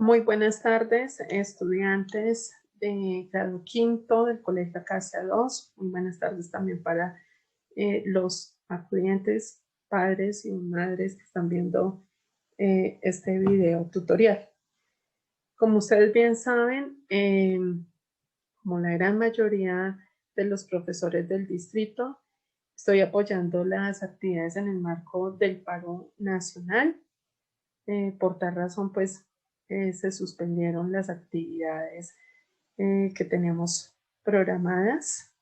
Muy buenas tardes, estudiantes de grado quinto del Colegio Acacia 2. Muy buenas tardes también para los acudientes, padres y madres que están viendo este video tutorial. Como ustedes bien saben, como la gran mayoría de los profesores del distrito, estoy apoyando las actividades en el marco del paro nacional. Por tal razón, pues, se suspendieron las actividades que teníamos programadas,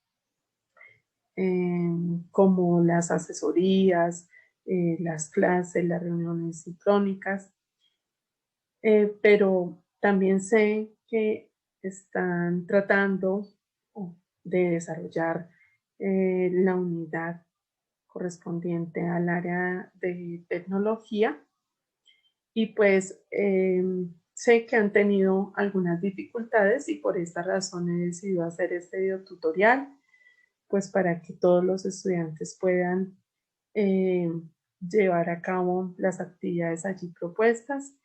como las asesorías, las clases, las reuniones sincrónicas, pero también sé que están tratando de desarrollar la unidad correspondiente al área de tecnología. Y pues sé que han tenido algunas dificultades y por esta razón he decidido hacer este video tutorial, pues para que todos los estudiantes puedan llevar a cabo las actividades allí propuestas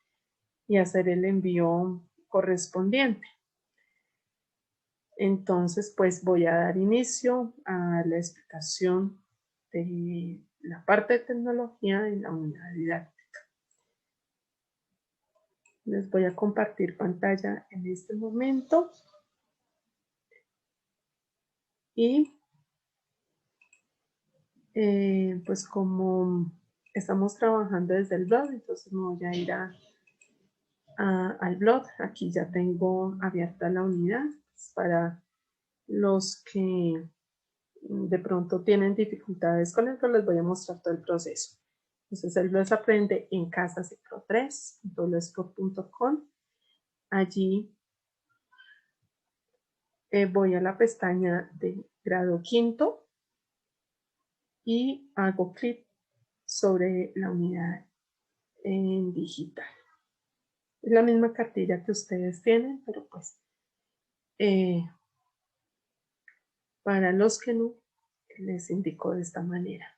y hacer el envío correspondiente. Entonces, pues voy a dar inicio a la explicación de la parte de tecnología en la unidad didáctica. Les voy a compartir pantalla en este momento. Y pues como estamos trabajando desde el blog, entonces me voy a ir al blog. Aquí ya tengo abierta la unidad pues, para los que de pronto tienen dificultades con esto, les voy a mostrar todo el proceso. Entonces el blog se aprende en casa ciclo 3.blogspot.com. Allí voy a la pestaña de grado quinto y hago clic sobre la unidad en digital. Es la misma cartilla que ustedes tienen, pero pues para los que no, les indico de esta manera.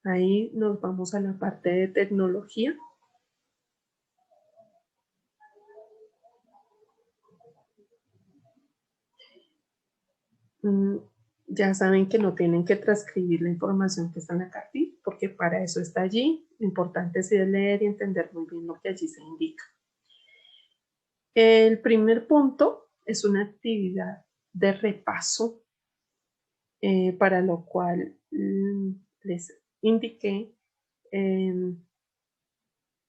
Ahí nos vamos a la parte de tecnología. Ya saben que no tienen que transcribir la información que está en la cartilla, porque para eso está allí. Lo importante es leer y entender muy bien lo que allí se indica. El primer punto es una actividad de repaso, para lo cual les indiqué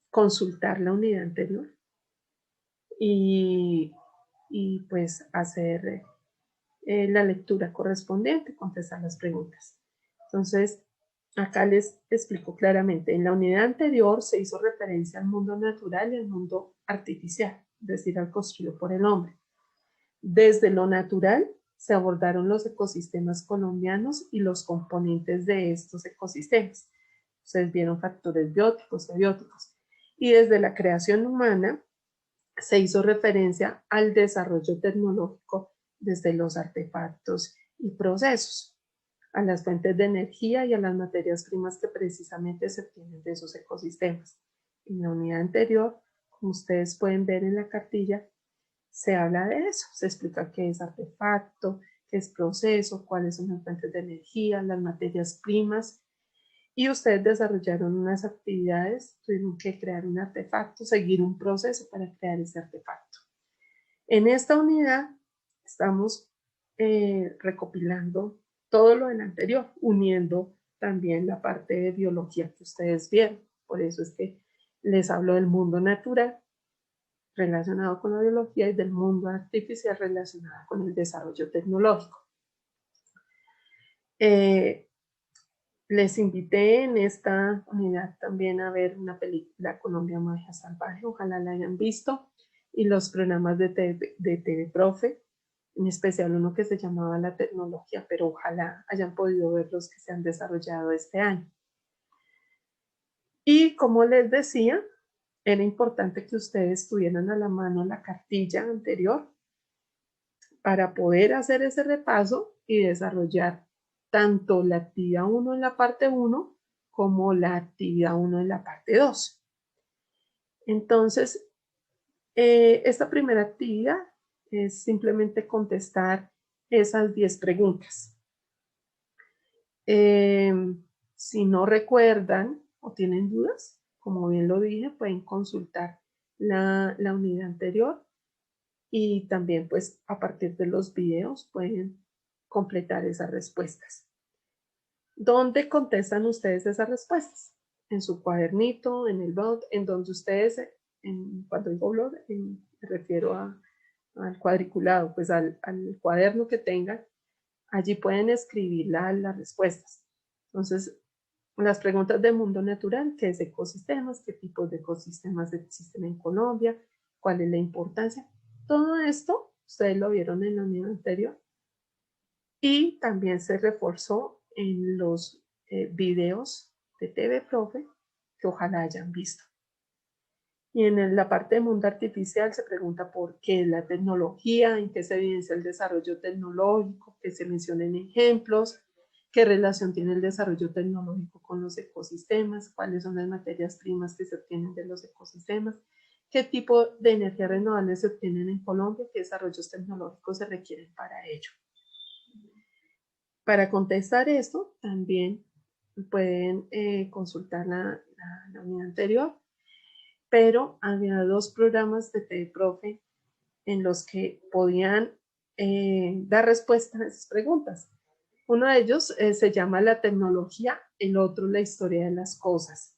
consultar la unidad anterior y pues hacer la lectura correspondiente, contestar las preguntas. Entonces, acá les explico claramente. En la unidad anterior se hizo referencia al mundo natural y al mundo artificial, es decir, al construido por el hombre. Desde lo natural se abordaron los ecosistemas colombianos y los componentes de estos ecosistemas. Ustedes vieron factores bióticos y abióticos. Y desde la creación humana se hizo referencia al desarrollo tecnológico desde los artefactos y procesos, a las fuentes de energía y a las materias primas que precisamente se obtienen de esos ecosistemas. En la unidad anterior, como ustedes pueden ver en la cartilla, se habla de eso, se explica qué es artefacto, qué es proceso, cuáles son las fuentes de energía, las materias primas, y ustedes desarrollaron unas actividades, tuvieron que crear un artefacto, seguir un proceso para crear ese artefacto. En esta unidad estamos recopilando todo lo del anterior, uniendo también la parte de biología que ustedes vieron. Por eso es que les hablo del mundo natural relacionado con la biología y del mundo artificial relacionado con el desarrollo tecnológico. Les invité en esta unidad también a ver una película Colombia Magia Salvaje, ojalá la hayan visto, y los programas de TV Profe, en especial uno que se llamaba La Tecnología, pero ojalá hayan podido ver los que se han desarrollado este año. Y como les decía, era importante que ustedes tuvieran a la mano la cartilla anterior para poder hacer ese repaso y desarrollar tanto la actividad 1 en la parte 1 como la actividad 1 en la parte 2. Entonces, Esta primera actividad es simplemente contestar esas 10 preguntas. Si no recuerdan o tienen dudas, como bien lo dije, pueden consultar la unidad anterior y también pues a partir de los videos pueden completar esas respuestas. ¿Dónde contestan ustedes esas respuestas? En su cuadernito, en el blog, en donde ustedes, cuando digo blog, me refiero al cuadriculado, pues al cuaderno que tengan, allí pueden escribir las respuestas. Entonces, las preguntas de mundo natural, ¿qué es ecosistemas? ¿Qué tipos de ecosistemas existen en Colombia? ¿Cuál es la importancia? Todo esto, ustedes lo vieron en la unidad anterior. Y también se reforzó en los videos de TV Profe que ojalá hayan visto. Y en la parte de mundo artificial se pregunta por qué la tecnología, en qué se evidencia el desarrollo tecnológico, que se mencionen ejemplos, qué relación tiene el desarrollo tecnológico con los ecosistemas, cuáles son las materias primas que se obtienen de los ecosistemas, qué tipo de energía renovable se obtienen en Colombia, qué desarrollos tecnológicos se requieren para ello. Para contestar esto, también pueden consultar la unidad anterior, pero había 2 programas de TVProfe en los que podían dar respuesta a esas preguntas. Uno de ellos se llama La tecnología, el otro La historia de las cosas,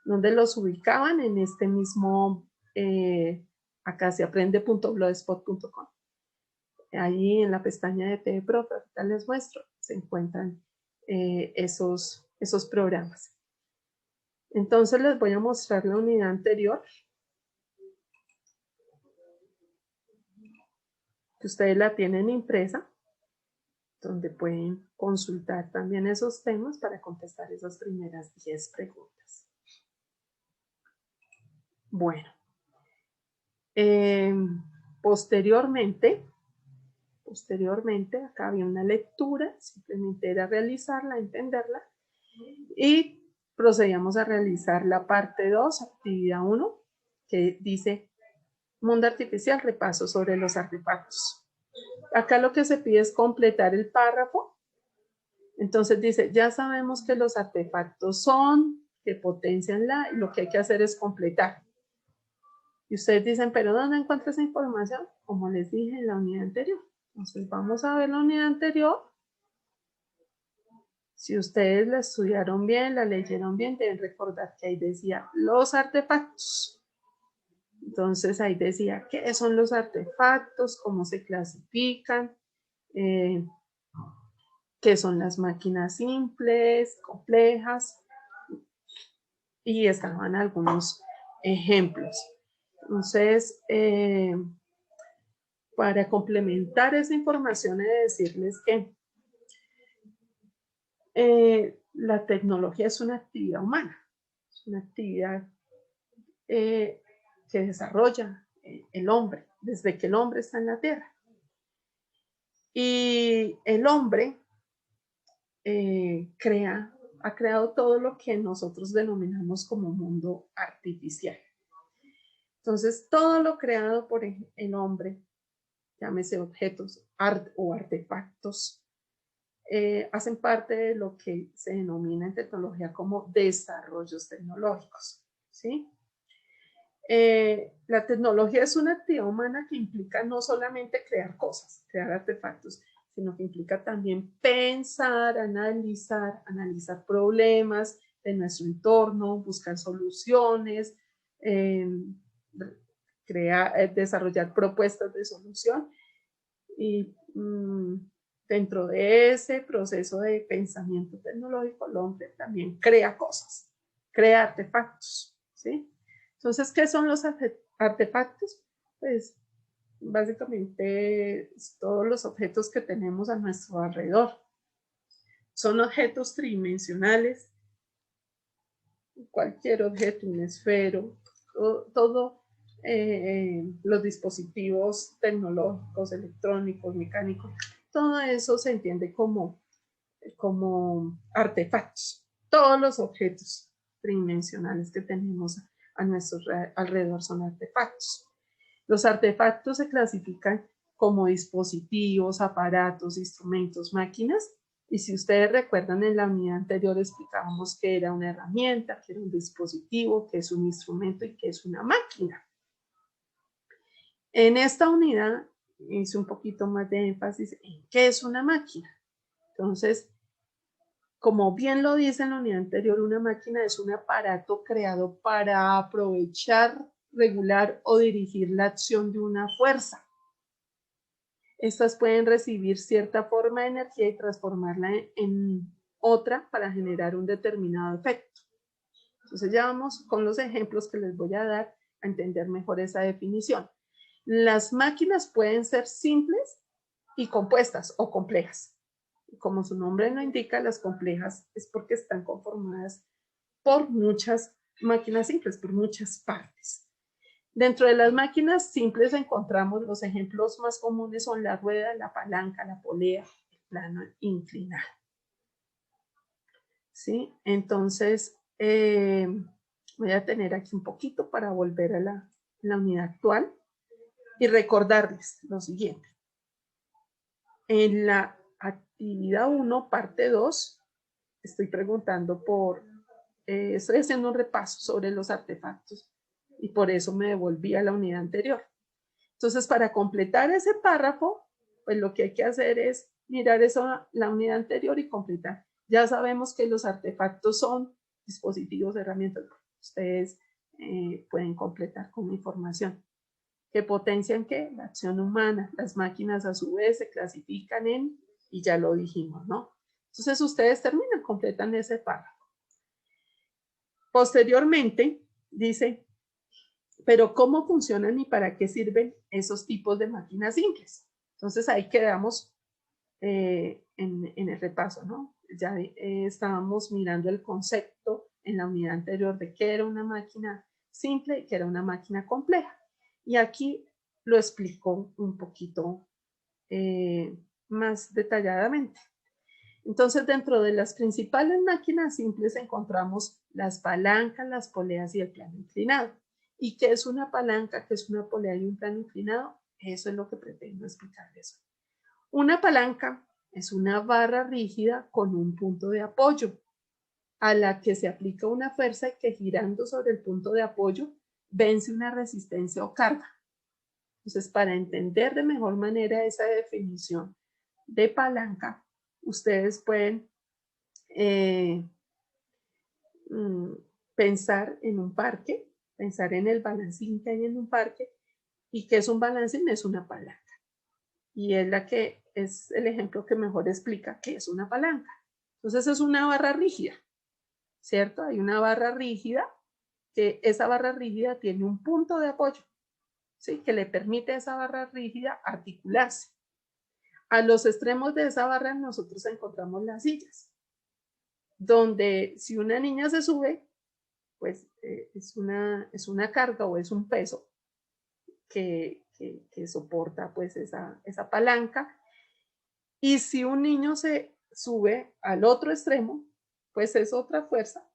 donde los ubicaban en este mismo acasiaprende.blogspot.com. Allí en la pestaña de TVProfe, ahorita les muestro, se encuentran esos programas. Entonces les voy a mostrar la unidad anterior, que ustedes la tienen impresa, donde pueden consultar también esos temas para contestar esas primeras 10 preguntas. Bueno, posteriormente, acá había una lectura, simplemente era realizarla, entenderla, y procedíamos a realizar la parte 2, actividad 1, que dice Mundo Artificial, repaso sobre los artefactos. Acá lo que se pide es completar el párrafo. Entonces dice, ya sabemos que los artefactos son, que potencian y lo que hay que hacer es completar. Y ustedes dicen, pero ¿dónde encuentro esa información? Como les dije en la unidad anterior. Entonces vamos a ver la unidad anterior. Si ustedes la estudiaron bien, la leyeron bien, deben recordar que ahí decía los artefactos. Entonces ahí decía qué son los artefactos, cómo se clasifican, qué son las máquinas simples, complejas, y estaban algunos ejemplos. Entonces, para complementar esa información he de decirles que la tecnología es una actividad humana, es una actividad que desarrolla el hombre, desde que el hombre está en la Tierra. Y el hombre ha creado todo lo que nosotros denominamos como mundo artificial. Entonces, todo lo creado por el hombre, llámese objetos o artefactos, hacen parte de lo que se denomina en tecnología como desarrollos tecnológicos, ¿sí? La tecnología es una actividad humana que implica no solamente crear cosas, crear artefactos, sino que implica también pensar, analizar problemas de nuestro entorno, buscar soluciones, desarrollar propuestas de solución. Y dentro de ese proceso de pensamiento tecnológico, el hombre también crea cosas, crea artefactos, ¿sí? Entonces, ¿qué son los artefactos? Pues básicamente todos los objetos que tenemos a nuestro alrededor. Son objetos tridimensionales, cualquier objeto, un esfero, todo los dispositivos tecnológicos, electrónicos, mecánicos, todo eso se entiende como artefactos. Todos los objetos tridimensionales que tenemos a nuestro alrededor son artefactos. Los artefactos se clasifican como dispositivos, aparatos, instrumentos, máquinas. Y si ustedes recuerdan, en la unidad anterior explicábamos que era una herramienta, que era un dispositivo, que es un instrumento y que es una máquina. En esta unidad hice un poquito más de énfasis en qué es una máquina. Entonces, como bien lo dice en la unidad anterior, una máquina es un aparato creado para aprovechar, regular o dirigir la acción de una fuerza. Estas pueden recibir cierta forma de energía y transformarla en otra para generar un determinado efecto. Entonces ya vamos con los ejemplos que les voy a dar a entender mejor esa definición. Las máquinas pueden ser simples y compuestas o complejas. Como su nombre lo indica, las complejas es porque están conformadas por muchas máquinas simples, por muchas partes. Dentro de las máquinas simples encontramos los ejemplos más comunes son la rueda, la palanca, la polea, el plano inclinado. ¿Sí? Entonces, voy a tener aquí un poquito para volver a la unidad actual y recordarles lo siguiente. En la actividad 1, parte 2, estoy preguntando estoy haciendo un repaso sobre los artefactos y por eso me devolví a la unidad anterior. Entonces, para completar ese párrafo, pues lo que hay que hacer es mirar la unidad anterior y completar. Ya sabemos que los artefactos son dispositivos, herramientas. Ustedes pueden completar con información. ¿Que potencian qué? La acción humana. Las máquinas a su vez se clasifican en, y ya lo dijimos, ¿no? Entonces ustedes terminan, completan ese párrafo. Posteriormente, dice, pero ¿cómo funcionan y para qué sirven esos tipos de máquinas simples? Entonces ahí quedamos en el repaso, ¿no? Ya estábamos mirando el concepto en la unidad anterior de qué era una máquina simple y qué era una máquina compleja. Y aquí lo explico un poquito más detalladamente. Entonces, dentro de las principales máquinas simples encontramos las palancas, las poleas y el plano inclinado. ¿Y qué es una palanca? ¿Qué es una polea y un plano inclinado? Eso es lo que pretendo explicarles. Una palanca es una barra rígida con un punto de apoyo a la que se aplica una fuerza y que girando sobre el punto de apoyo vence una resistencia o carga. Entonces, para entender de mejor manera esa definición de palanca, ustedes pueden pensar en un parque, pensar en el balancín que hay en un parque. ¿Y qué es un balancín? Es una palanca. Y es el ejemplo que mejor explica qué es una palanca. Entonces es una barra rígida, ¿cierto? Hay una barra rígida, que esa barra rígida tiene un punto de apoyo, ¿sí? Que le permite a esa barra rígida articularse. A los extremos de esa barra nosotros encontramos las sillas, donde si una niña se sube, pues es una carga o es un peso que soporta pues esa palanca. Y si un niño se sube al otro extremo, pues es otra fuerza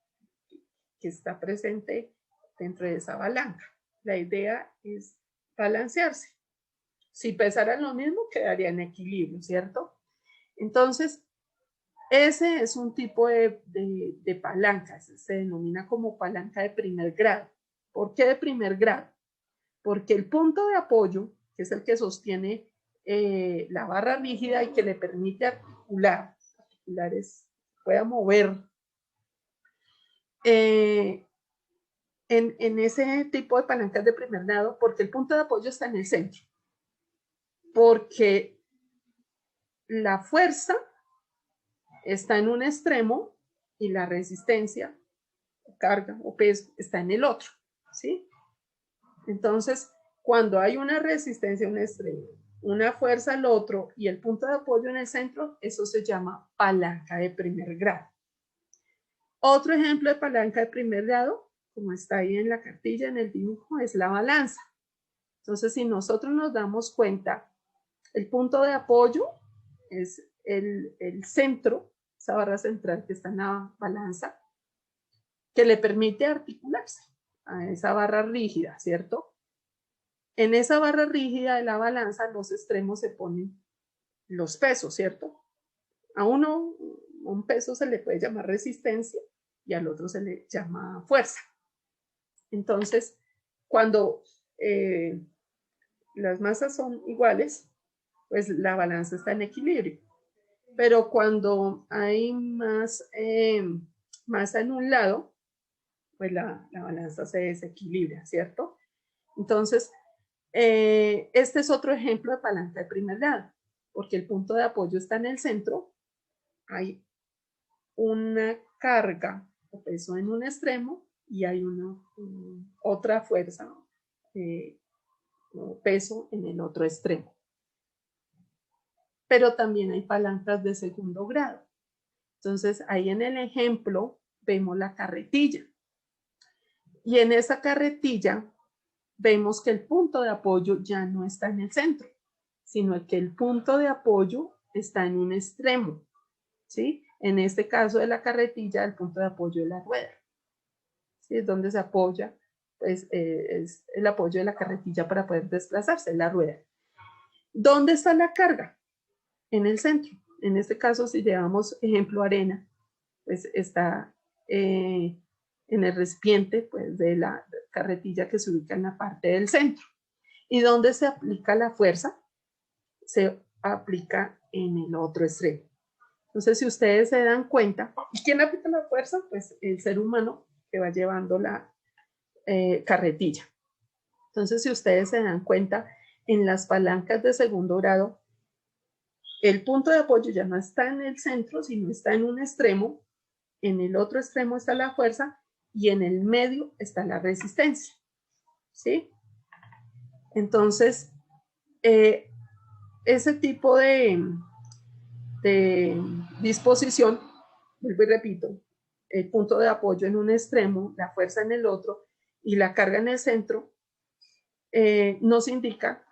que está presente dentro de esa palanca. La idea es balancearse. Si pesaran lo mismo, quedaría en equilibrio, ¿cierto? Entonces, ese es un tipo de palanca, se denomina como palanca de primer grado. ¿Por qué de primer grado? Porque el punto de apoyo, que es el que sostiene la barra rígida y que le permite articular pueda mover, en ese tipo de palancas de primer grado, porque el punto de apoyo está en el centro, porque la fuerza está en un extremo y la resistencia, carga o peso está en el otro, ¿sí? Entonces, cuando hay una resistencia a un extremo, una fuerza al otro y el punto de apoyo en el centro, eso se llama palanca de primer grado. Otro ejemplo de palanca de primer grado, como está ahí en la cartilla, en el dibujo, es la balanza. Entonces, si nosotros nos damos cuenta, el punto de apoyo es el centro, esa barra central que está en la balanza, que le permite articularse a esa barra rígida, ¿cierto? En esa barra rígida de la balanza, los extremos se ponen los pesos, ¿cierto? A un peso se le puede llamar resistencia y al otro se le llama fuerza. Entonces, cuando las masas son iguales, pues la balanza está en equilibrio. Pero cuando hay más masa en un lado, pues la balanza se desequilibra, ¿cierto? Entonces, este es otro ejemplo de palanca de primer grado, porque el punto de apoyo está en el centro, hay una carga o peso en un extremo y hay otra fuerza o peso en el otro extremo. Pero también hay palancas de segundo grado. Entonces, ahí en el ejemplo vemos la carretilla. Y en esa carretilla vemos que el punto de apoyo ya no está en el centro, sino que el punto de apoyo está en un extremo, ¿sí? En este caso de la carretilla, el punto de apoyo es la rueda, ¿sí? Es donde se apoya, pues es el apoyo de la carretilla para poder desplazarse, la rueda. ¿Dónde está la carga? En el centro. En este caso, si llevamos ejemplo arena, pues está en el recipiente pues, de la carretilla que se ubica en la parte del centro. ¿Y dónde se aplica la fuerza? Se aplica en el otro extremo. Entonces, si ustedes se dan cuenta, ¿quién aplica la fuerza? Pues el ser humano que va llevando la carretilla. Entonces, si ustedes se dan cuenta, en las palancas de segundo grado, el punto de apoyo ya no está en el centro, sino está en un extremo. En el otro extremo está la fuerza y en el medio está la resistencia. ¿Sí? Entonces, ese tipo de disposición, vuelvo y repito, el punto de apoyo en un extremo, la fuerza en el otro y la carga en el centro, nos indica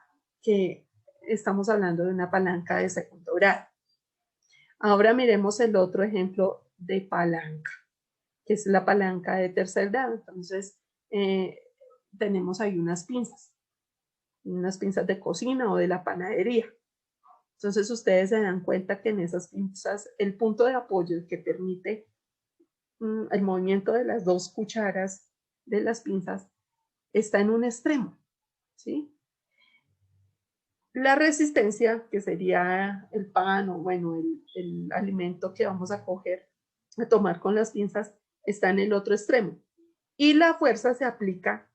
que estamos hablando de una palanca de segundo grado. Ahora miremos el otro ejemplo de palanca, que es la palanca de tercer grado. Entonces, tenemos ahí unas pinzas de cocina o de la panadería. Entonces, ustedes se dan cuenta que en esas pinzas, el punto de apoyo, el que permite el movimiento de las dos cucharas de las pinzas, está en un extremo, ¿sí? La resistencia, que sería el pan o, bueno, el alimento que vamos a coger, a tomar con las pinzas, está en el otro extremo. Y la fuerza se aplica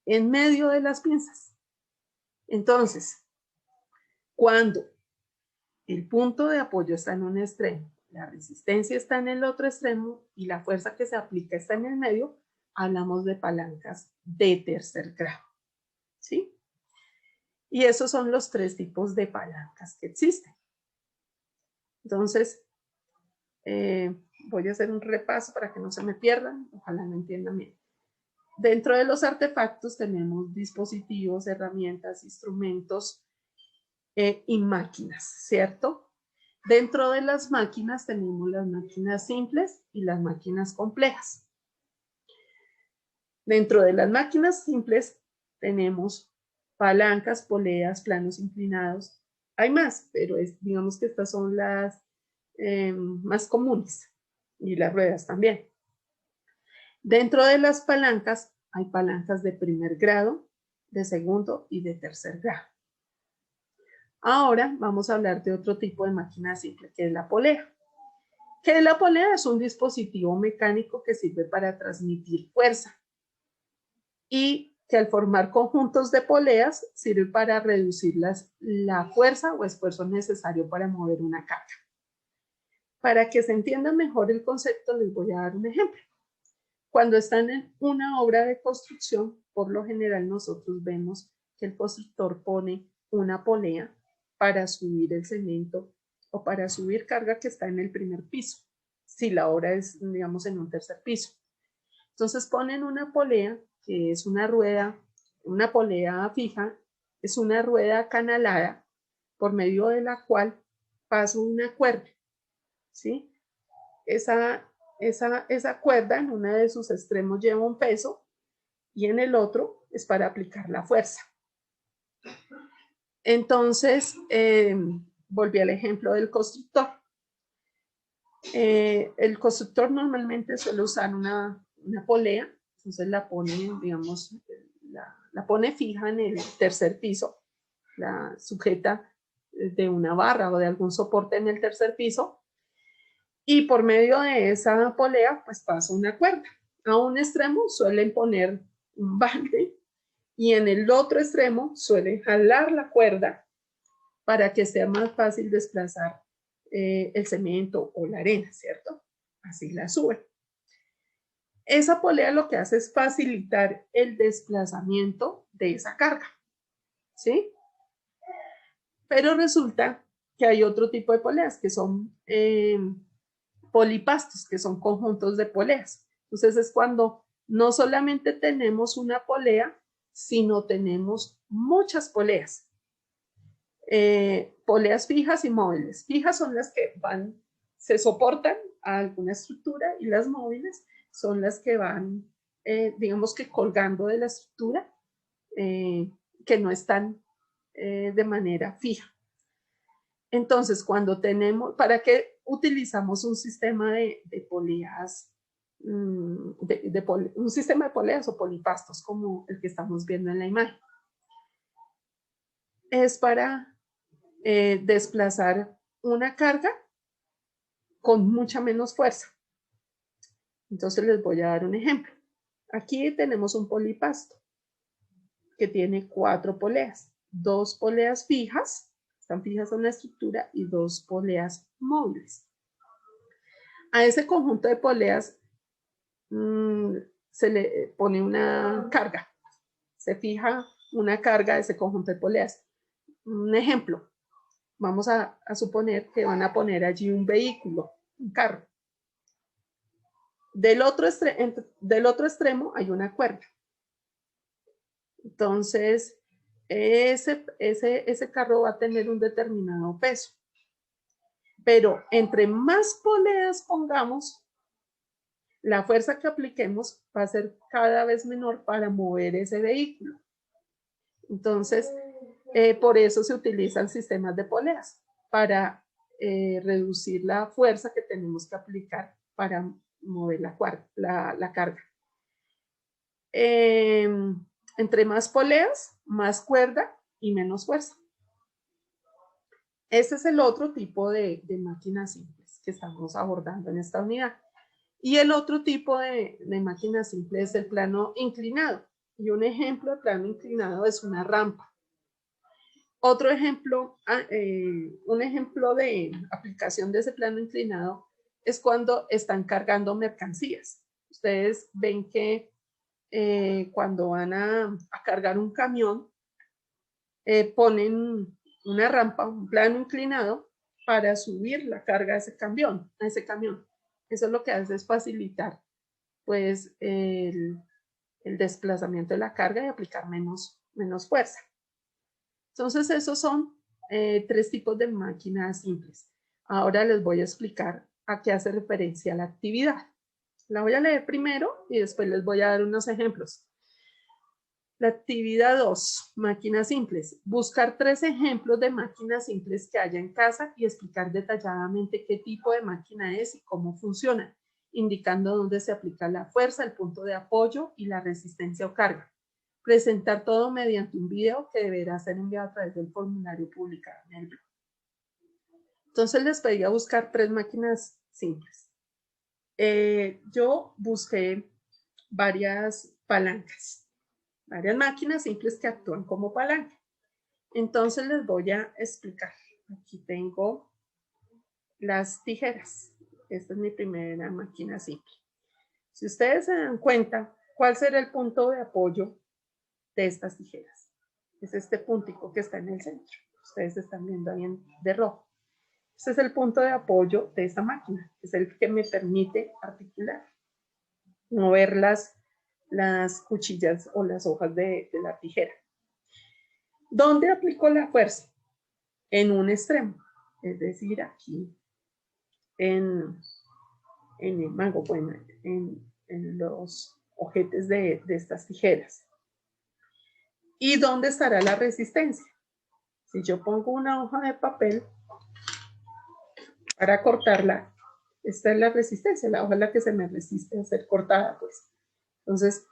en medio de las pinzas. Entonces, cuando el punto de apoyo está en un extremo, la resistencia está en el otro extremo y la fuerza que se aplica está en el medio, hablamos de palancas de tercer grado, ¿sí? Y esos son los tres tipos de palancas que existen. Entonces, voy a hacer un repaso para que no se me pierdan, ojalá me entiendan bien. Dentro de los artefactos tenemos dispositivos, herramientas, instrumentos y máquinas, ¿cierto? Dentro de las máquinas tenemos las máquinas simples y las máquinas complejas. Dentro de las máquinas simples tenemos palancas, poleas, planos inclinados. Hay más, pero digamos que estas son las más comunes y las ruedas también. Dentro de las palancas hay palancas de primer grado, de segundo y de tercer grado. Ahora vamos a hablar de otro tipo de máquina simple, que es la polea. Que la polea es un dispositivo mecánico que sirve para transmitir fuerza y que al formar conjuntos de poleas sirve para reducir la fuerza o esfuerzo necesario para mover una carga. Para que se entienda mejor el concepto, les voy a dar un ejemplo. Cuando están en una obra de construcción, por lo general nosotros vemos que el constructor pone una polea para subir el cemento o para subir carga que está en el primer piso, si la obra es, digamos, en un tercer piso. Entonces ponen una polea, que es una rueda, una polea fija, es una rueda acanalada por medio de la cual pasa una cuerda, ¿sí? Esa cuerda en uno de sus extremos lleva un peso y en el otro es para aplicar la fuerza. Entonces, volví al ejemplo del constructor. El constructor normalmente suele usar una polea, entonces la pone, digamos, la pone fija en el tercer piso, la sujeta de una barra o de algún soporte en el tercer piso, y por medio de esa polea, pues pasa una cuerda. A un extremo suelen poner un balde y en el otro extremo suelen jalar la cuerda para que sea más fácil desplazar el cemento o la arena, ¿cierto? Así la suben. Esa polea lo que hace es facilitar el desplazamiento de esa carga, ¿sí? Pero resulta que hay otro tipo de poleas que son polipastos, que son conjuntos de poleas. Entonces es cuando no solamente tenemos una polea, sino tenemos muchas poleas. Poleas fijas y móviles. Fijas son las que se soportan a alguna estructura y las móviles son las que van, digamos que colgando de la estructura, que no están de manera fija. Entonces, ¿para qué utilizamos un sistema de poleas, un sistema de poleas o polipastos como el que estamos viendo en la imagen? Es para desplazar una carga con mucha menos fuerza. Entonces les voy a dar un ejemplo. Aquí tenemos un polipasto que tiene 4 poleas, 2 poleas fijas, están fijas en la estructura, y 2 poleas móviles. A ese conjunto de poleas se le pone una carga, se fija una carga de ese conjunto de poleas. Un ejemplo, vamos a suponer que van a poner allí un vehículo, un carro. Del otro extremo hay una cuerda. Entonces, ese carro va a tener un determinado peso. Pero entre más poleas pongamos, la fuerza que apliquemos va a ser cada vez menor para mover ese vehículo. Entonces, por eso se utilizan sistemas de poleas, para reducir la fuerza que tenemos que aplicar para mover la carga. Entre más poleas, más cuerda y menos fuerza. Este es el otro tipo de máquinas simples que estamos abordando en esta unidad. Y el otro tipo de máquina simple es el plano inclinado. Y un ejemplo de plano inclinado es una rampa. Otro ejemplo, un ejemplo de aplicación de ese plano inclinado es cuando están cargando mercancías. Ustedes ven que cuando van a cargar un camión, ponen una rampa, un plano inclinado para subir la carga a ese camión. Eso lo que hace es facilitar pues el desplazamiento de la carga y aplicar menos fuerza. Entonces esos son 3 tipos de máquinas simples. Ahora les voy a explicar a qué hace referencia la actividad. La voy a leer primero y después les voy a dar unos ejemplos. La actividad 2, máquinas simples. Buscar 3 ejemplos de máquinas simples que haya en casa y explicar detalladamente qué tipo de máquina es y cómo funciona, indicando dónde se aplica la fuerza, el punto de apoyo y la resistencia o carga. Presentar todo mediante un video que deberá ser enviado a través del formulario publicado en el blog. Entonces les pedí a buscar 3 máquinas simples. Yo busqué varias palancas, varias máquinas simples que actúan como palanca. Entonces les voy a explicar. Aquí tengo las tijeras. Esta es mi primera máquina simple. Si ustedes se dan cuenta, ¿cuál será el punto de apoyo de estas tijeras? Es este puntico que está en el centro. Ustedes están viendo bien de rojo. Este es el punto de apoyo de esta máquina. Es el que me permite articular, mover las cuchillas o las hojas de la tijera. ¿Dónde aplico la fuerza? En un extremo, es decir, aquí en el mango, bueno, en los ojetes de estas tijeras. ¿Y dónde estará la resistencia? Si yo pongo una hoja de papel para cortarla, esta es la resistencia, la hoja es la que se me resiste a ser cortada, pues. Entonces,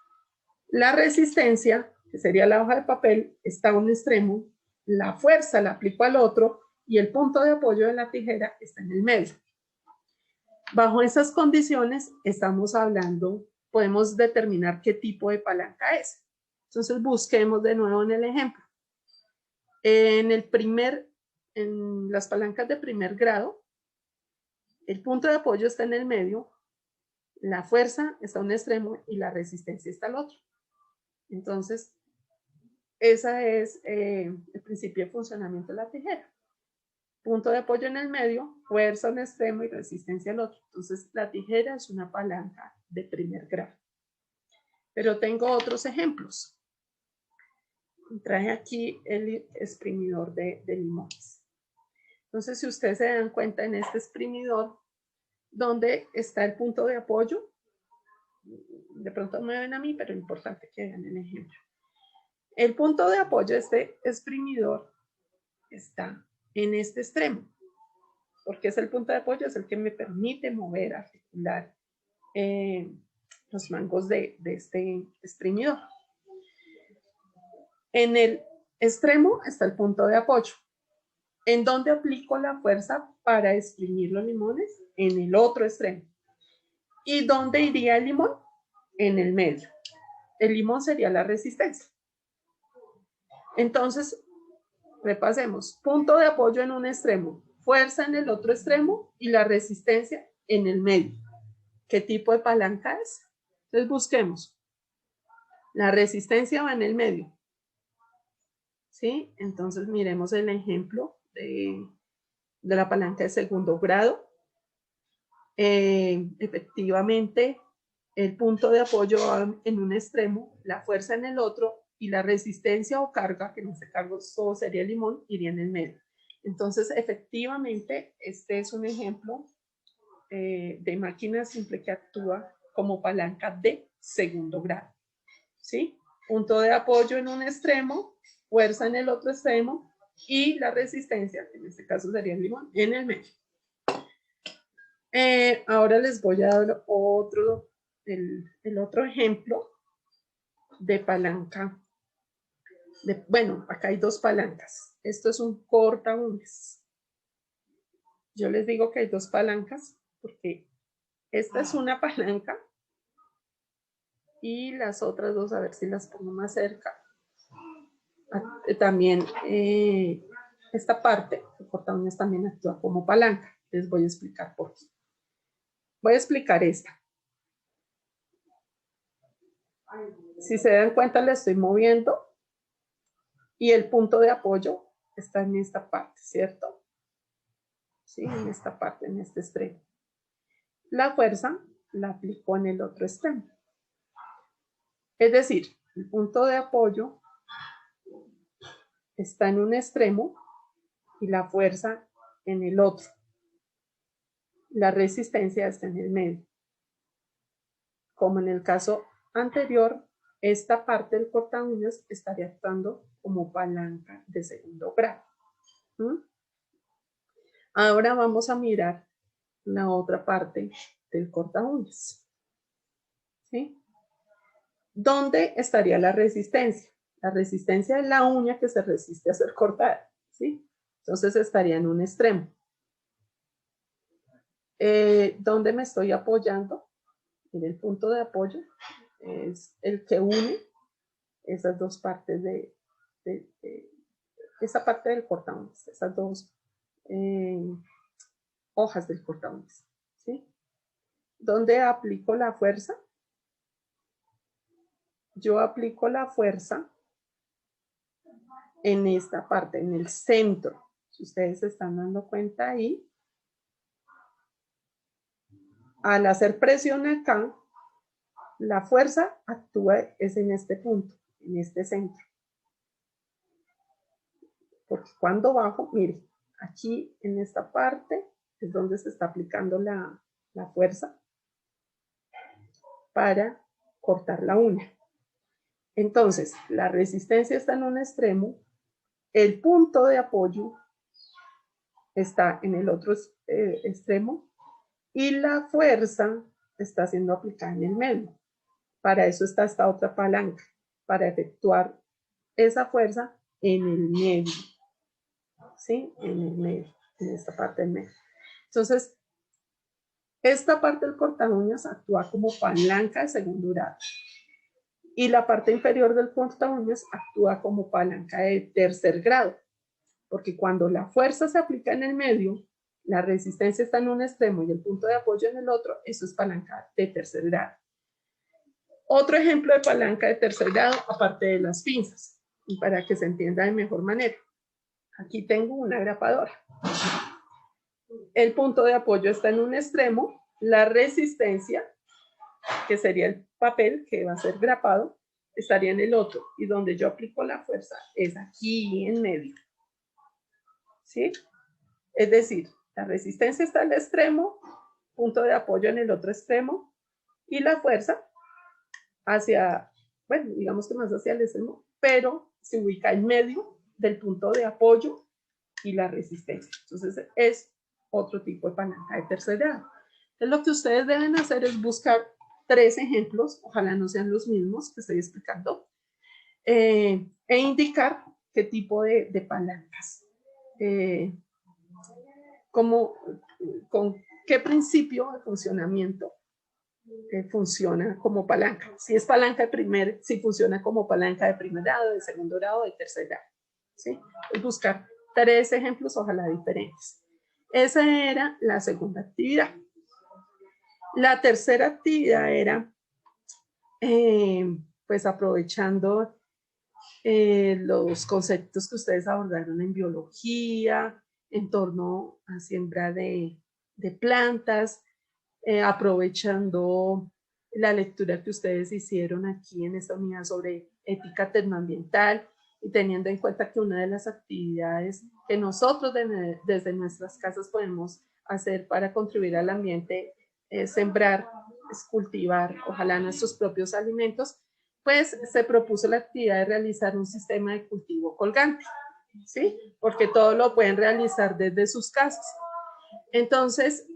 la resistencia, que sería la hoja de papel, está a un extremo, la fuerza la aplico al otro y el punto de apoyo de la tijera está en el medio. Bajo esas condiciones estamos hablando, podemos determinar qué tipo de palanca es. Entonces busquemos de nuevo en el ejemplo. En las palancas de primer grado, el punto de apoyo está en el medio, la fuerza está a un extremo y la resistencia está al otro. Entonces, ese es el principio de funcionamiento de la tijera. Punto de apoyo en el medio, fuerza a un extremo y resistencia al otro. Entonces, la tijera es una palanca de primer grado. Pero tengo otros ejemplos. Traje aquí el exprimidor de limones. Entonces, si ustedes se dan cuenta en este exprimidor, ¿dónde está el punto de apoyo? De pronto me ven a mí, pero es importante que vean el ejemplo. El punto de apoyo de este exprimidor está en este extremo, porque es el punto de apoyo, es el que me permite mover, articular los mangos de este exprimidor. En el extremo está el punto de apoyo. ¿En dónde aplico la fuerza para exprimir los limones? En el otro extremo. ¿Y dónde iría el limón? En el medio. El limón sería la resistencia. Entonces, repasemos. Punto de apoyo en un extremo, fuerza en el otro extremo y la resistencia en el medio. ¿Qué tipo de palanca es? Entonces busquemos. La resistencia va en el medio. ¿Sí? Entonces miremos el ejemplo de la palanca de segundo grado. Efectivamente, el punto de apoyo va en un extremo, la fuerza en el otro y la resistencia o carga, que en este caso sería el limón, iría en el medio. Entonces, efectivamente, este es un ejemplo de máquina simple que actúa como palanca de segundo grado. ¿Sí? Punto de apoyo en un extremo, fuerza en el otro extremo y la resistencia, que en este caso sería el limón, en el medio. Ahora les voy a dar el otro ejemplo de palanca. Bueno, acá hay dos palancas. Esto es un corta uñas. Yo les digo que hay dos palancas porque esta es una palanca y las otras dos, a ver si las pongo más cerca. También esta parte, el corta uñas también actúa como palanca. Les voy a explicar por qué. Voy a explicar esta. Si se dan cuenta, la estoy moviendo y el punto de apoyo está en esta parte, ¿cierto? Sí, en esta parte, en este extremo. La fuerza la aplico en el otro extremo. Es decir, el punto de apoyo está en un extremo y la fuerza en el otro. La resistencia está en el medio. Como en el caso anterior, esta parte del corta uñas estaría actuando como palanca de segundo grado. Ahora vamos a mirar la otra parte del corta uñas. ¿Sí? ¿Dónde estaría la resistencia? La resistencia es la uña que se resiste a ser cortada. ¿Sí? Entonces estaría en un extremo. ¿Dónde me estoy apoyando? En el punto de apoyo es el que une esas dos partes de esa parte del corta uñas, esas dos hojas del corta uñas. ¿Sí? ¿Dónde aplico la fuerza? Yo aplico la fuerza en esta parte, en el centro. Si ustedes se están dando cuenta ahí, al hacer presión acá, la fuerza actúa es en este punto, en este centro. Porque cuando bajo, mire, aquí en esta parte es donde se está aplicando la fuerza para cortar la uña. Entonces, la resistencia está en un extremo, el punto de apoyo está en el otro extremo y la fuerza está siendo aplicada en el medio. Para eso está esta otra palanca, para efectuar esa fuerza en el medio, ¿sí? En el medio, en esta parte del medio. Entonces, esta parte del corta uñas actúa como palanca de segundo grado y la parte inferior del corta uñas actúa como palanca de tercer grado, porque cuando la fuerza se aplica en el medio, la resistencia está en un extremo y el punto de apoyo en el otro, eso es palanca de tercer grado. Otro ejemplo de palanca de tercer grado, aparte de las pinzas, y para que se entienda de mejor manera. Aquí tengo una grapadora. El punto de apoyo está en un extremo, la resistencia, que sería el papel que va a ser grapado, estaría en el otro, y donde yo aplico la fuerza es aquí en medio. ¿Sí? Es decir, la resistencia está en el extremo, punto de apoyo en el otro extremo, y la fuerza hacia, bueno, digamos que más hacia el extremo, pero se ubica en medio del punto de apoyo y la resistencia. Entonces es otro tipo de palanca de tercer grado. Entonces lo que ustedes deben hacer es buscar 3 ejemplos, ojalá no sean los mismos que estoy explicando, e indicar qué tipo de palancas, con qué principio de funcionamiento funciona como palanca. Si es palanca de primer, si funciona como palanca de primer grado, de segundo grado, de tercer grado. ¿Sí? Es buscar 3 ejemplos, ojalá diferentes. Esa era la segunda actividad. La tercera actividad era, pues aprovechando los conceptos que ustedes abordaron en biología, en torno a siembra de plantas, aprovechando la lectura que ustedes hicieron aquí en esta unidad sobre ética tecnoambiental y teniendo en cuenta que una de las actividades que nosotros desde nuestras casas podemos hacer para contribuir al ambiente es sembrar, es cultivar, ojalá nuestros propios alimentos, pues se propuso la actividad de realizar un sistema de cultivo colgante, ¿sí? Porque todo lo pueden realizar desde sus casas. Entonces,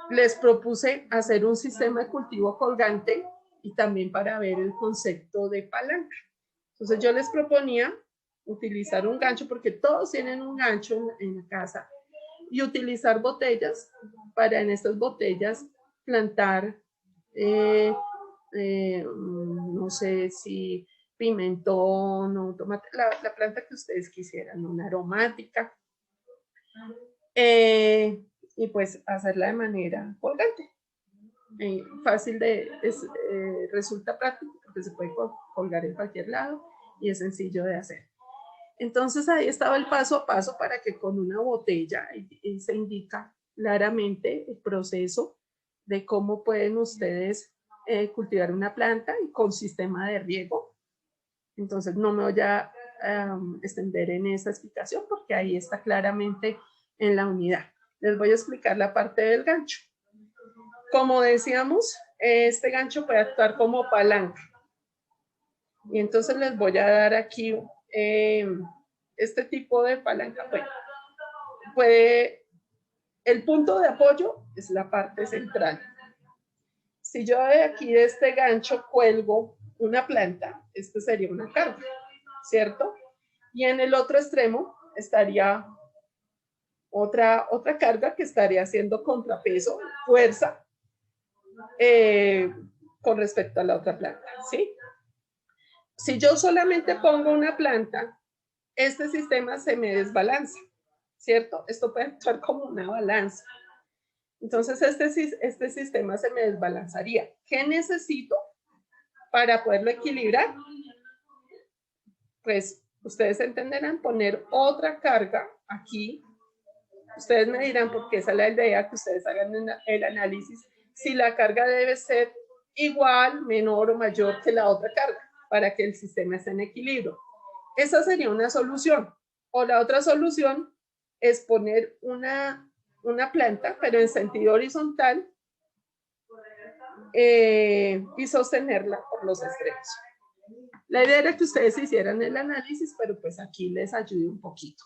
les propuse hacer un sistema de cultivo colgante y también para ver el concepto de palanca. Entonces yo les proponía utilizar un gancho, porque todos tienen un gancho en la casa, y utilizar botellas para en estas botellas plantar, no sé si pimentón o tomate, la planta que ustedes quisieran, una aromática. Y pues hacerla de manera colgante. Fácil resulta práctico porque se puede colgar en cualquier lado y es sencillo de hacer. Entonces ahí estaba el paso a paso para que con una botella se indica claramente el proceso de cómo pueden ustedes cultivar una planta y con sistema de riego. Entonces no me voy a extender en esa explicación porque ahí está claramente en la unidad. Les voy a explicar la parte del gancho. Como decíamos, este gancho puede actuar como palanca. Y entonces les voy a dar aquí este tipo de palanca. Bueno, el punto de apoyo es la parte central. Si yo de aquí de este gancho cuelgo una planta, esto sería una carga, ¿cierto? Y en el otro extremo estaría otra carga que estaría haciendo contrapeso, fuerza, con respecto a la otra planta, ¿sí? Si yo solamente pongo una planta, este sistema se me desbalanza, ¿cierto? Esto puede actuar como una balanza. Entonces, este sistema se me desbalanzaría. ¿Qué necesito para poderlo equilibrar? Pues ustedes entenderán, poner otra carga aquí. Ustedes me dirán, porque esa es la idea, que ustedes hagan el análisis, si la carga debe ser igual, menor o mayor que la otra carga, para que el sistema esté en equilibrio. Esa sería una solución. O la otra solución es poner una planta, pero en sentido horizontal, y sostenerla por los extremos. La idea era que ustedes hicieran el análisis, pero pues aquí les ayude un poquito.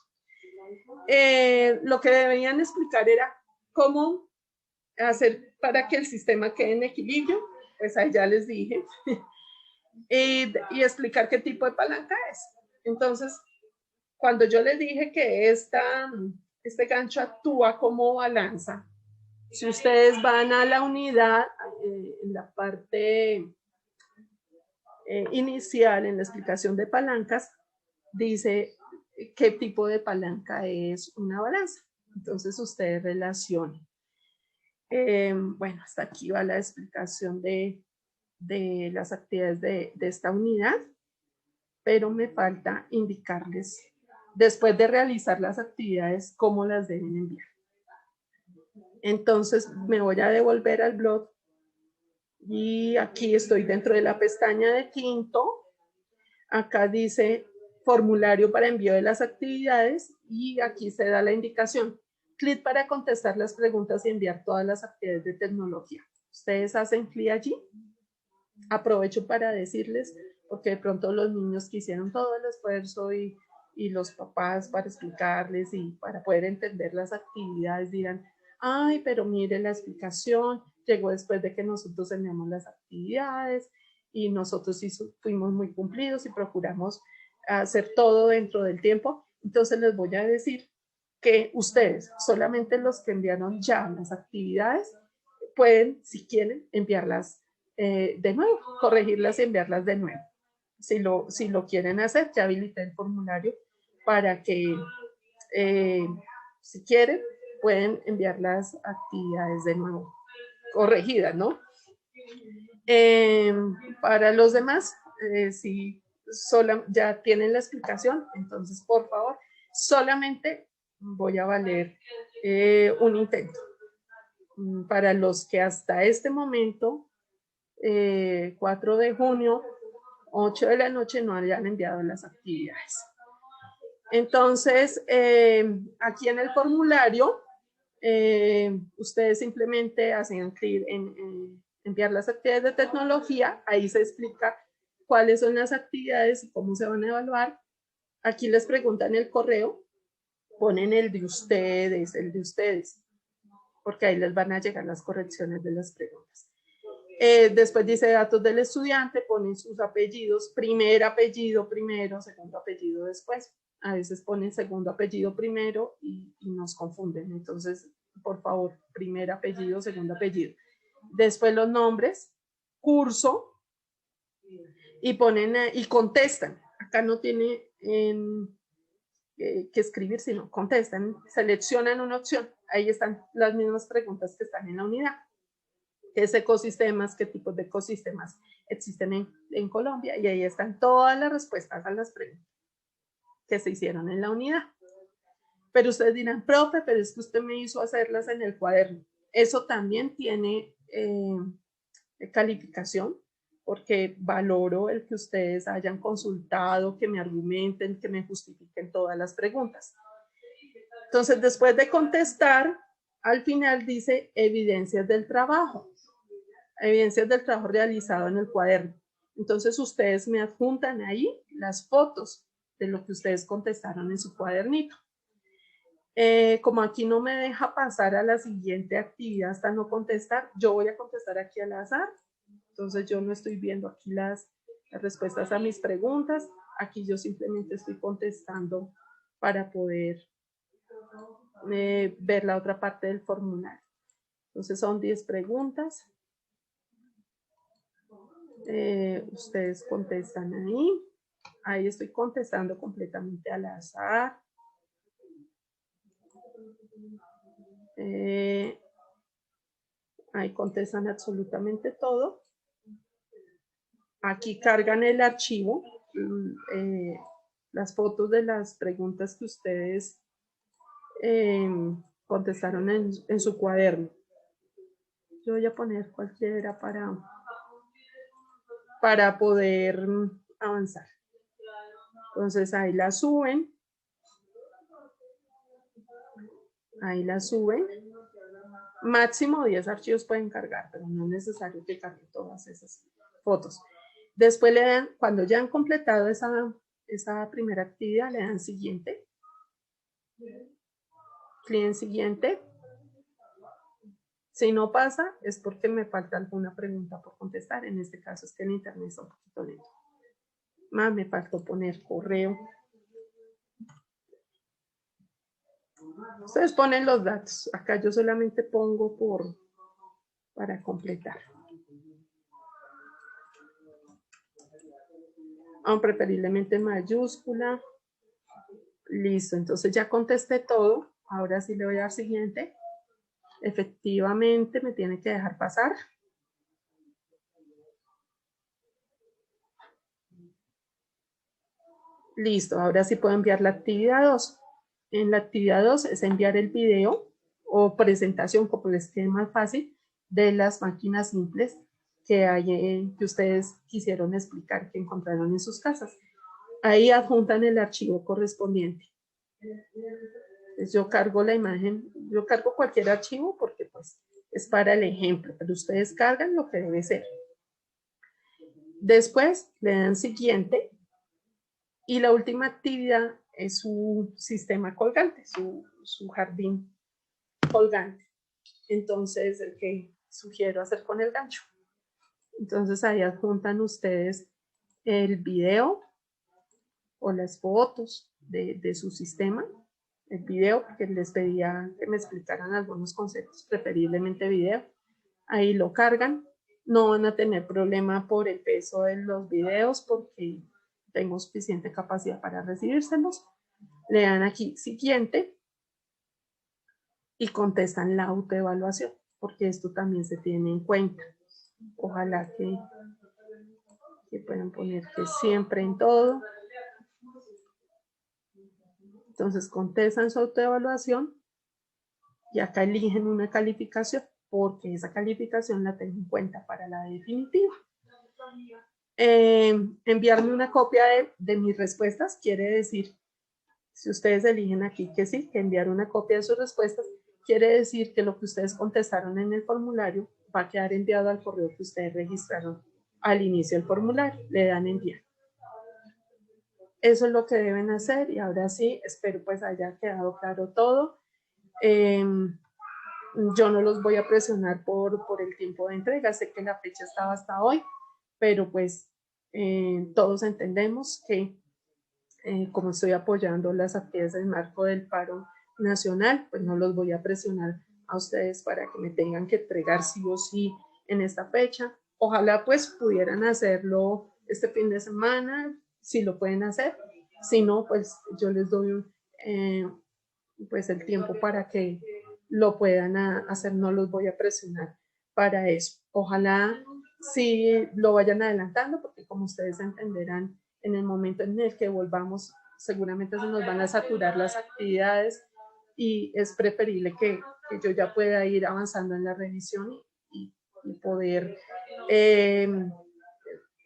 Lo que debían explicar era cómo hacer para que el sistema quede en equilibrio, pues ahí ya les dije, y explicar qué tipo de palanca es. Entonces, cuando yo les dije que este gancho actúa como balanza, si ustedes van a la unidad, en la parte inicial, en la explicación de palancas, dice qué tipo de palanca es una balanza. Entonces ustedes relacionen. Bueno, hasta aquí va la explicación de las actividades de esta unidad, pero me falta indicarles, después de realizar las actividades, cómo las deben enviar. Entonces me voy a devolver al blog y aquí estoy dentro de la pestaña de quinto. Acá dice formulario para envío de las actividades y aquí se da la indicación. Clic para contestar las preguntas y enviar todas las actividades de tecnología. Ustedes hacen clic allí. Aprovecho para decirles, porque de pronto los niños que hicieron todo el esfuerzo y los papás para explicarles y para poder entender las actividades dirán, ay, pero mire la explicación, llegó después de que nosotros enviamos las actividades y nosotros sí fuimos muy cumplidos y procuramos hacer todo dentro del tiempo. Entonces les voy a decir que ustedes, solamente los que enviaron ya las actividades, pueden, si quieren, enviarlas de nuevo, corregirlas y enviarlas de nuevo. Si lo quieren hacer, ya habilité el formulario para que, si quieren, pueden enviar las actividades de nuevo, corregidas, ¿no? Para los demás, si ya tienen la explicación, entonces, por favor, solamente voy a valer un intento. Para los que hasta este momento, 4 de junio, 8 de la noche, no hayan enviado las actividades. Entonces, aquí en el formulario, ustedes simplemente hacen clic en enviar las actividades de tecnología. Ahí se explica cuáles son las actividades y cómo se van a evaluar. Aquí les preguntan el correo, ponen el de ustedes, porque ahí les van a llegar las correcciones de las preguntas. Después dice datos del estudiante, ponen sus apellidos, primer apellido primero, segundo apellido después. A veces ponen segundo apellido primero y nos confunden. Entonces, por favor, primer apellido, segundo apellido. Después los nombres, curso, y ponen y contestan. Acá no tiene que escribir, sino contestan, seleccionan una opción. Ahí están las mismas preguntas que están en la unidad. ¿Qué ecosistemas, qué tipos de ecosistemas existen en Colombia? Y ahí están todas las respuestas a las preguntas que se hicieron en la unidad. Pero ustedes dirán, profe, pero es que usted me hizo hacerlas en el cuaderno. Eso también tiene calificación, porque valoro el que ustedes hayan consultado, que me argumenten, que me justifiquen todas las preguntas. Entonces, después de contestar, al final dice evidencias del trabajo. Evidencias del trabajo realizado en el cuaderno. Entonces ustedes me adjuntan ahí las fotos de lo que ustedes contestaron en su cuadernito. Como aquí no me deja pasar a la siguiente actividad hasta no contestar, yo voy a contestar aquí al azar. Entonces yo no estoy viendo aquí las respuestas a mis preguntas. Aquí yo simplemente estoy contestando para poder ver la otra parte del formulario. Entonces son 10 preguntas. Ustedes contestan ahí estoy contestando completamente al azar. Ahí contestan absolutamente todo. Aquí cargan el archivo, las fotos de las preguntas que ustedes contestaron en su cuaderno. Yo voy a poner cualquiera para poder avanzar. Entonces ahí la suben. Ahí la suben. Máximo 10 archivos pueden cargar, pero no es necesario que carguen todas esas fotos. Después le dan, cuando ya han completado esa primera actividad, le dan siguiente. Clic en siguiente. Si no pasa, es porque me falta alguna pregunta por contestar. En este caso es que el internet está un poquito lento. Más me faltó poner correo. Ustedes ponen los datos. Acá yo solamente pongo para completar. Preferiblemente mayúscula. Listo, entonces ya contesté todo. Ahora sí le voy a dar siguiente. Efectivamente me tiene que dejar pasar. Listo, ahora sí puedo enviar la actividad 2. En la actividad 2 es enviar el video o presentación, como les quede más fácil, de las máquinas simples que hay, que ustedes quisieron explicar, que encontraron en sus casas. Ahí adjuntan el archivo correspondiente. Entonces yo cargo la imagen, yo cargo cualquier archivo porque pues es para el ejemplo, pero ustedes cargan lo que debe ser. Después le dan siguiente y la última actividad es su sistema colgante, su jardín colgante. Entonces, el que sugiero hacer con el gancho. Entonces ahí adjuntan ustedes el video o las fotos de su sistema. El video, porque les pedía que me explicaran algunos conceptos, preferiblemente video. Ahí lo cargan. No van a tener problema por el peso de los videos porque tengo suficiente capacidad para recibírselos. Le dan aquí siguiente y contestan la autoevaluación, porque esto también se tiene en cuenta. Ojalá que puedan poner que siempre en todo. Entonces contestan su autoevaluación y acá eligen una calificación, porque esa calificación la tengo en cuenta para la definitiva. Enviarme una copia de mis respuestas quiere decir, si ustedes eligen aquí que sí, que enviar una copia de sus respuestas, quiere decir que lo que ustedes contestaron en el formulario va a quedar enviado al correo que ustedes registraron al inicio del formulario. Le dan enviar. Eso es lo que deben hacer y ahora sí, espero pues haya quedado claro todo. Yo no los voy a presionar por el tiempo de entrega, sé que la fecha estaba hasta hoy, pero pues todos entendemos que como estoy apoyando las actividades del marco del paro nacional, pues no los voy a presionar a ustedes para que me tengan que entregar sí o sí en esta fecha. Ojalá pues pudieran hacerlo este fin de semana, si lo pueden hacer. Si no, pues yo les doy pues el tiempo para que lo puedan hacer, no los voy a presionar para eso. Ojalá sí lo vayan adelantando, porque como ustedes entenderán, en el momento en el que volvamos, seguramente se nos van a saturar las actividades y es preferible que yo ya pueda ir avanzando en la revisión y poder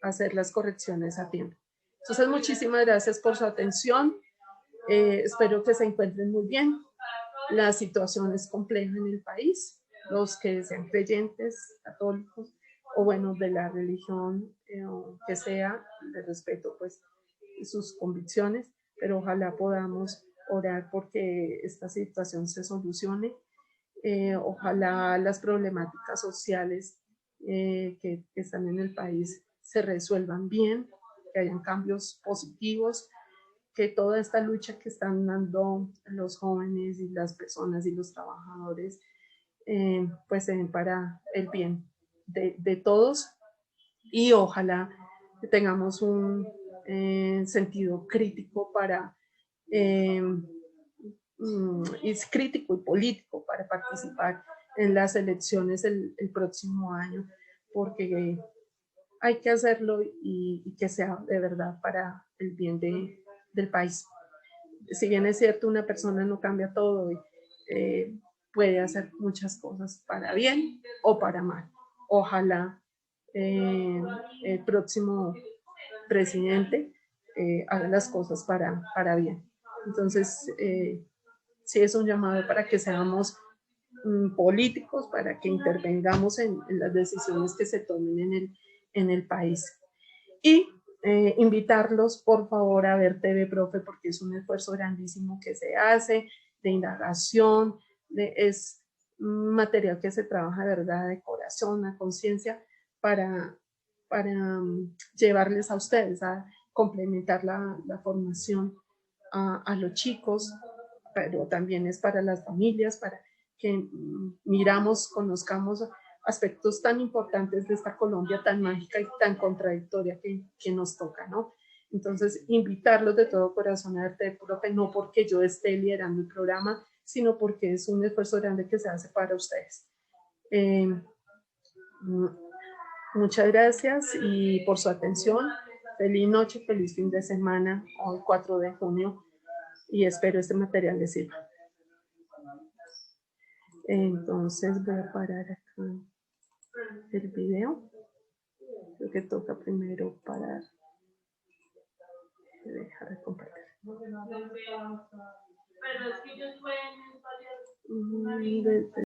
hacer las correcciones a tiempo. Entonces, muchísimas gracias por su atención. Espero que se encuentren muy bien. La situación es compleja en el país. Los que sean creyentes, católicos, o bueno, de la religión que sea, de respeto pues sus convicciones, pero ojalá podamos orar porque esta situación se solucione. Ojalá las problemáticas sociales que están en el país se resuelvan bien, que hayan cambios positivos, que toda esta lucha que están dando los jóvenes y las personas y los trabajadores pues se den para el bien de todos y ojalá que tengamos un sentido crítico para es crítico y político para participar en las elecciones el próximo año, porque hay que hacerlo y que sea de verdad para el bien del país. Si bien es cierto, una persona no cambia todo y puede hacer muchas cosas para bien o para mal. Ojalá el próximo presidente haga las cosas para bien. Entonces, sí es un llamado para que seamos políticos para que intervengamos en las decisiones que se tomen en el país. Y invitarlos, por favor, a ver TV Profe, porque es un esfuerzo grandísimo que se hace, de indagación, es material que se trabaja, de verdad, de corazón, a conciencia, para llevarles a ustedes, a complementar la formación a los chicos, pero también es para las familias, para que miramos, conozcamos aspectos tan importantes de esta Colombia tan mágica y tan contradictoria que nos toca, ¿no? Entonces, invitarlos de todo corazón a verte, profe, no porque yo esté liderando el programa, sino porque es un esfuerzo grande que se hace para ustedes. Muchas gracias y por su atención. Feliz noche, feliz fin de semana, hoy 4 de junio, y espero este material les sirva. Entonces voy a parar acá el video. Creo que toca primero parar. Dejar de compartir. Pero es que ellos pueden